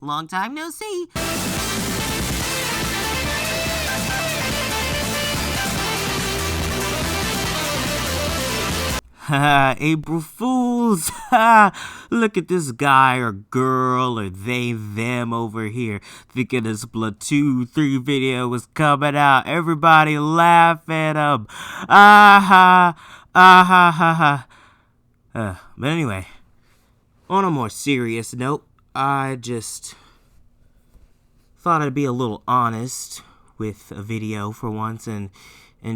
Long time no see. Ha! April Fools! Ha! Look at this guy or girl or they, them over here thinking a Splatoon 3 video was coming out. Everybody laugh at him. Ah ha! Ah ha ha ha. But anyway, on a more serious note, I just thought I'd be a little honest with a video for once and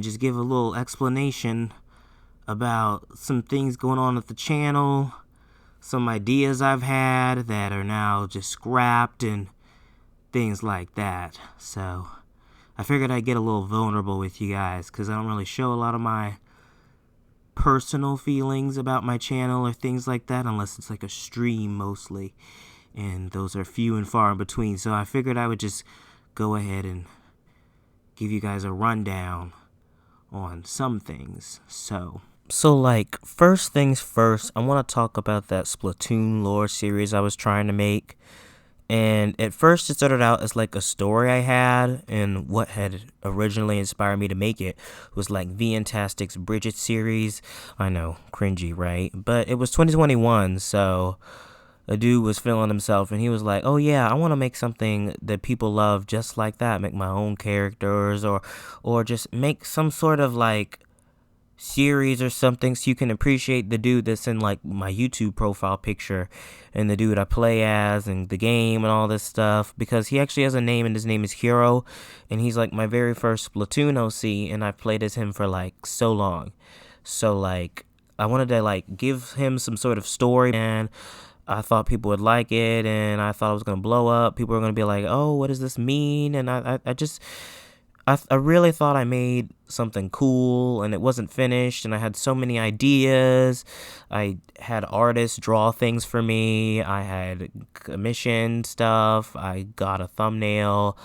just give a little explanation about some things going on at the channel, some ideas I've had that are now just scrapped and things like that. So I figured I'd get a little vulnerable with you guys because I don't really show a lot of my personal feelings about my channel or things like that unless it's like a stream mostly, and those are few and far in between. So I figured I would just go ahead and give you guys a rundown on some things. So like, first things first, I want to talk about that Splatoon Lore Series I was trying to make. And at first it started out as like a story I had, and what had originally inspired me to make it was like Fantastic's Bridget series. I know, cringy, right? But it was 2021, so a dude was feeling himself and he was like, oh yeah, I want to make something that people love just like that, make my own characters or just make some sort of like series or something so you can appreciate the dude that's in like my YouTube profile picture and the dude I play as and the game and all this stuff, because he actually has a name and his name is Hero, and he's like my very first Splatoon OC and I've played as him for like so long. So like I wanted to like give him some sort of story, and I thought people would like it, and I thought it was going to blow up. People were going to be like, oh, what does this mean? And I really thought I made something cool, and it wasn't finished, and I had so many ideas. I had artists draw things for me. I had commissioned stuff. I got a thumbnail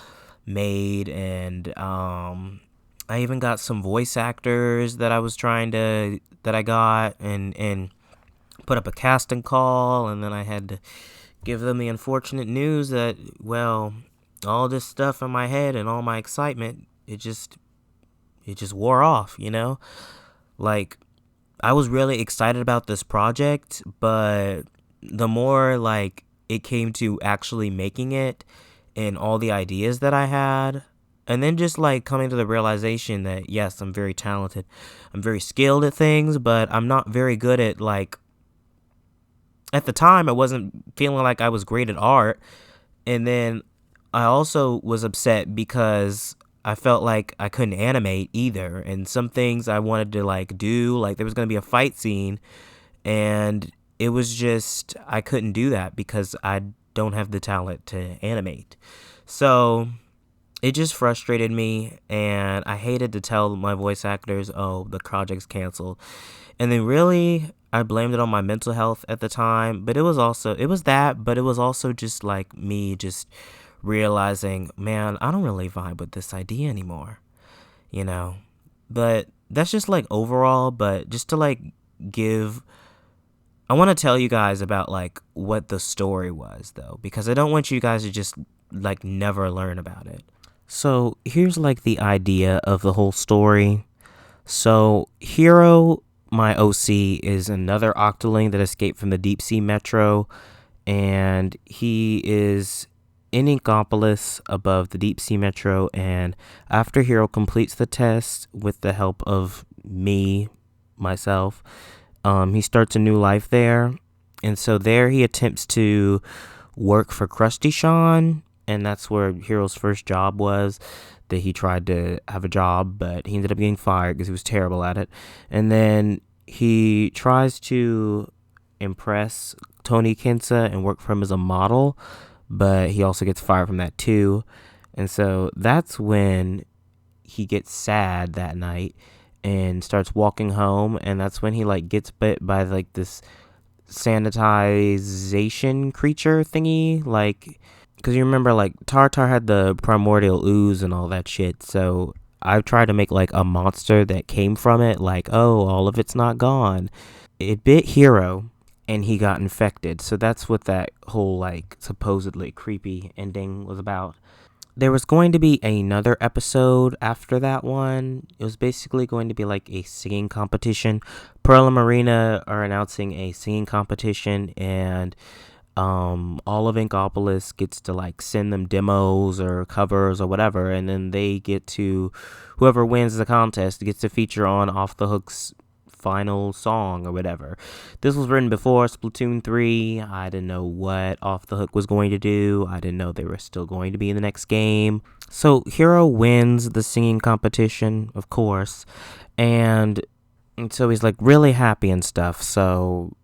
made, and I even got some voice actors that I got and put up a casting call, and then I had to give them the unfortunate news that, well, all this stuff in my head and all my excitement, it just wore off, you know? Like, I was really excited about this project, but the more like it came to actually making it and all the ideas that I had, and then just like coming to the realization that yes, I'm very talented, I'm very skilled at things, but I'm not very good at, like, at the time I wasn't feeling like I was great at art. And then I also was upset because I felt like I couldn't animate either, and some things I wanted to like do, like there was going to be a fight scene, and it was just, I couldn't do that because I don't have the talent to animate. So it just frustrated me, and I hated to tell my voice actors, oh, the project's canceled. And then really I blamed it on my mental health at the time, but it was that, but it was also just like me just realizing, man, I don't really vibe with this idea anymore, you know? But that's just like overall, but just to like I want to tell you guys about like what the story was though, because I don't want you guys to just like never learn about it. So here's like the idea of the whole story. So Hero, my OC, is another Octoling that escaped from the deep sea metro, and he is in Inkopolis above the deep sea metro, and after Hero completes the test with the help of myself, he starts a new life there. And so there he attempts to work for Krusty Sean, and that's where Hero's first job was, that he tried to have a job, but he ended up getting fired because he was terrible at it. And then he tries to impress Tony Kinsa and work for him as a model, but he also gets fired from that too. And so that's when he gets sad that night and starts walking home, and that's when he like gets bit by like this sanitization creature thingy, like, because you remember like Tartar had the primordial ooze and all that shit. So I've tried to make like a monster that came from it, like, oh, all of it's not gone. It bit Hero, and he got infected. So that's what that whole, like, supposedly creepy ending was about. There was going to be another episode after that one. It was basically going to be like a singing competition. Pearl and Marina are announcing a singing competition, and all of Inkopolis gets to like send them demos or covers or whatever, and then they get to, whoever wins the contest gets to feature on Off the Hook's final song or whatever. This was written before Splatoon 3. I didn't know what Off the Hook was going to do. I didn't know they were still going to be in the next game. So Hero wins the singing competition, of course, and so he's like really happy and stuff. So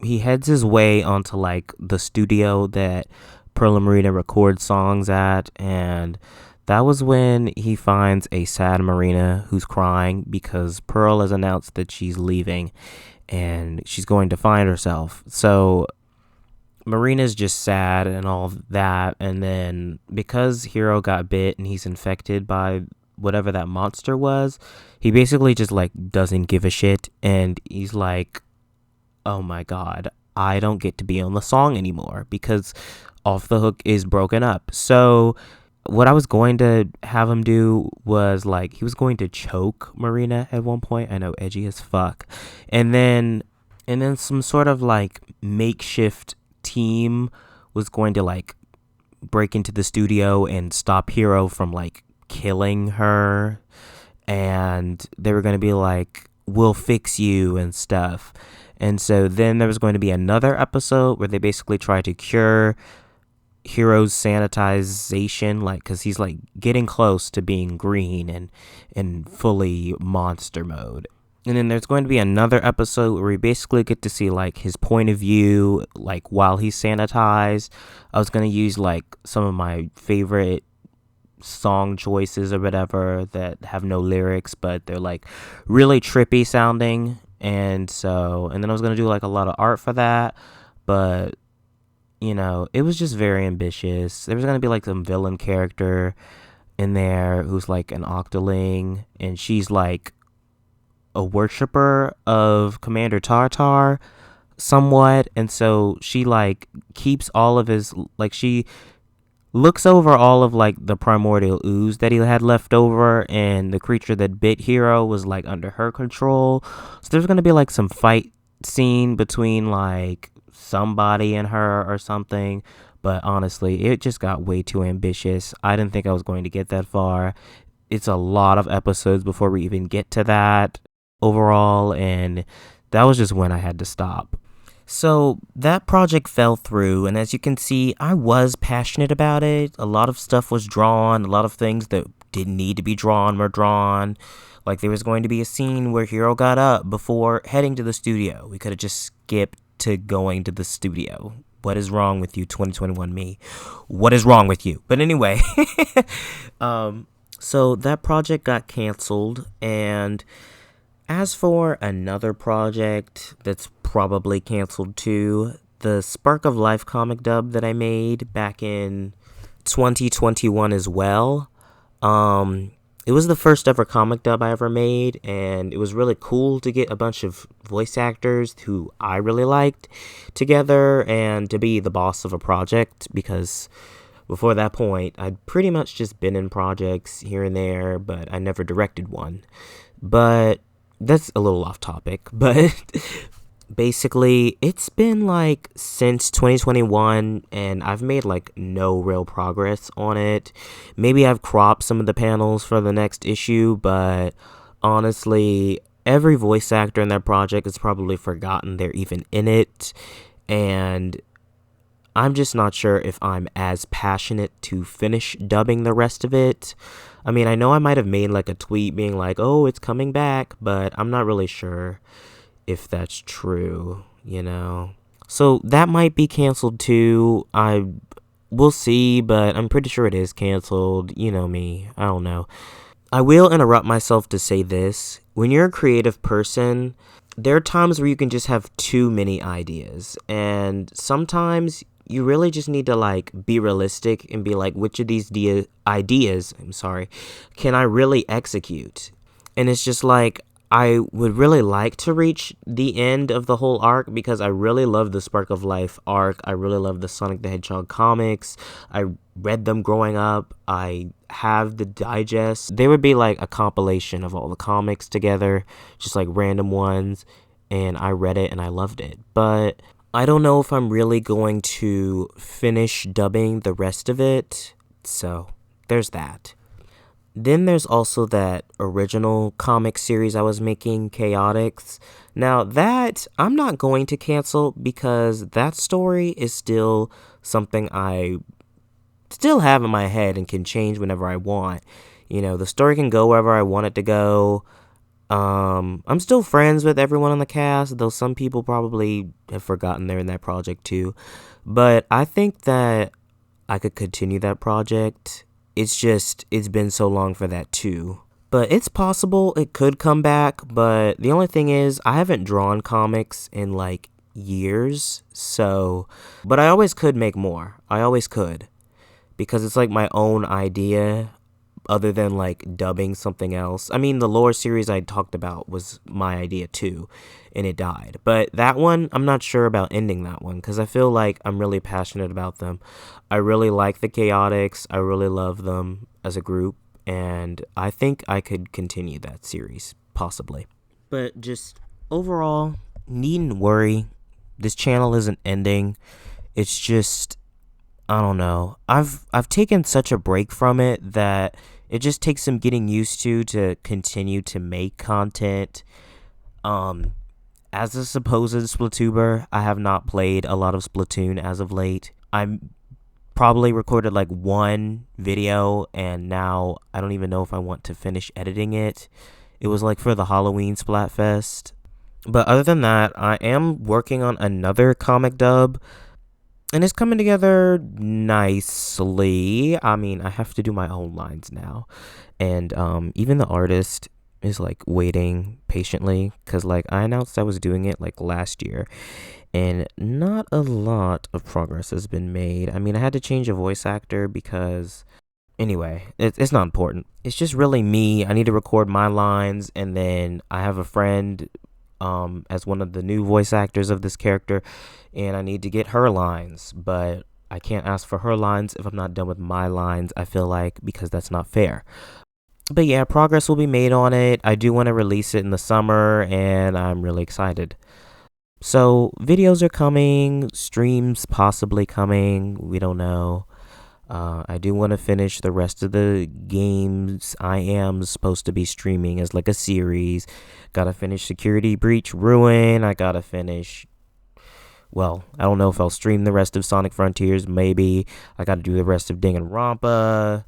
he heads his way onto like the studio that Pearl and Marina record songs at, and that was when he finds a sad Marina who's crying because Pearl has announced that she's leaving and she's going to find herself. So Marina's just sad and all that, and then because Hero got bit and he's infected by whatever that monster was, he basically just like doesn't give a shit, and he's like, oh my god, I don't get to be on the song anymore because Off the Hook is broken up. So what I was going to have him do was like, he was going to choke Marina at one point. I know, edgy as fuck. And then some sort of like makeshift team was going to like break into the studio and stop Hero from like killing her. And they were going to be like, we'll fix you and stuff. And so then there was going to be another episode where they basically try to cure Hero's sanitization, like, because he's like getting close to being green and fully monster mode. And then there's going to be another episode where we basically get to see like his point of view, like while he's sanitized. I was going to use like some of my favorite song choices or whatever that have no lyrics, but they're like really trippy sounding. And then I was going to do like a lot of art for that, but you know, it was just very ambitious. There was going to be like some villain character in there who's like an octoling, and she's like a worshiper of Commander Tartar somewhat. And so she like keeps all of his, like, she looks over all of like the primordial ooze that he had left over, and the creature that bit Hero was like under her control. So there's going to be like some fight scene between like somebody and her or something, but honestly it just got way too ambitious. I didn't think I was going to get that far. It's a lot of episodes before we even get to that overall, and that was just when I had to stop. So that project fell through, and as you can see, I was passionate about it. A lot of stuff was drawn, a lot of things that didn't need to be drawn were drawn. Like there was going to be a scene where Hero got up before heading to the studio. We could have just skipped to going to the studio. What is wrong with you, 2021 me? What is wrong with you? But anyway, so that project got canceled, and as for another project that's probably canceled too, the Spark of Life comic dub that I made back in 2021 as well. It was the first ever comic dub I ever made, and it was really cool to get a bunch of voice actors who I really liked together and to be the boss of a project, because before that point, I'd pretty much just been in projects here and there, but I never directed one. But that's a little off topic, but basically it's been like since 2021, and I've made like no real progress on it. Maybe I've cropped some of the panels for the next issue, but honestly, every voice actor in that project has probably forgotten they're even in it, and I'm just not sure if I'm as passionate to finish dubbing the rest of it. I mean, I know I might have made like a tweet being like, oh, it's coming back, but I'm not really sure if that's true, you know. So that might be canceled too. We'll see, but I'm pretty sure it is canceled. You know me, I don't know. I will interrupt myself to say this. When you're a creative person, there are times where you can just have too many ideas, and sometimes you really just need to like be realistic and be like, which of these ideas can I really execute? And it's just like, I would really like to reach the end of the whole arc because I really love the Spark of Life arc. I really love the Sonic the Hedgehog comics. I read them growing up. I have the digest. They would be like a compilation of all the comics together, just like random ones. And I read it and I loved it. But I don't know if I'm really going to finish dubbing the rest of it. So there's that. Then there's also that original comic series I was making, Chaotix. Now, that I'm not going to cancel because that story is still something I still have in my head and can change whenever I want. You know, the story can go wherever I want it to go. I'm still friends with everyone on the cast, though some people probably have forgotten they're in that project too. But I think that I could continue that project. It's been so long for that too. But it's possible it could come back, but the only thing is, I haven't drawn comics in like years, so. But I always could make more. I always could. Because it's like my own idea, other than like dubbing something else. I mean, the lore series I talked about was my idea too, and it died. But that one, I'm not sure about ending that one because I feel like I'm really passionate about them. I really like the Chaotix. I really love them as a group, and I think I could continue that series, possibly. But just overall, needn't worry. This channel isn't ending. It's just, I don't know. I've taken such a break from it that it just takes some getting used to continue to make content. As a supposed Splatuber, I have not played a lot of Splatoon as of late. I'm probably recorded like one video and now I don't even know if I want to finish editing it. It was like for the Halloween Splatfest. But other than that, I am working on another comic dub. And it's coming together nicely. I mean, I have to do my own lines now. And even the artist is like waiting patiently because like I announced I was doing it like last year. And not a lot of progress has been made. I mean, I had to change a voice actor because anyway, it's not important. It's just really me. I need to record my lines and then I have a friend as one of the new voice actors of this character, and I need to get her lines, but I can't ask for her lines if I'm not done with my lines, I feel like, because that's not fair. But yeah, progress will be made on it. I do want to release it in the summer, and I'm really excited. So, videos are coming, streams possibly coming, we don't know. I do want to finish the rest of the games I am supposed to be streaming as like a series. Gotta finish Security Breach Ruin. I gotta finish. Well, I don't know if I'll stream the rest of Sonic Frontiers. Maybe. I gotta do the rest of Danganronpa.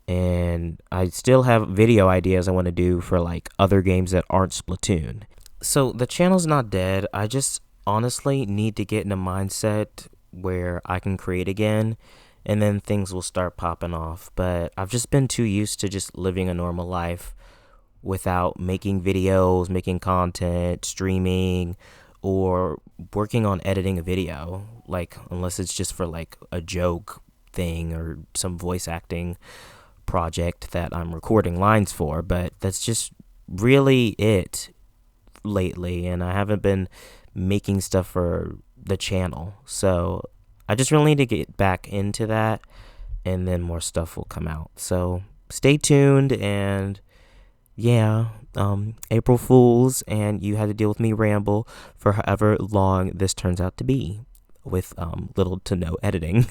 And I still have video ideas I want to do for like other games that aren't Splatoon. So the channel's not dead. I just honestly need to get in a mindset where I can create again. And then things will start popping off. But I've just been too used to just living a normal life without making videos, making content, streaming, or working on editing a video. Like, unless it's just for like a joke thing or some voice acting project that I'm recording lines for. But that's just really it lately. And I haven't been making stuff for the channel. So I just really need to get back into that, and then more stuff will come out. So stay tuned, and yeah, April Fools, and you had to deal with me ramble for however long this turns out to be, with little to no editing.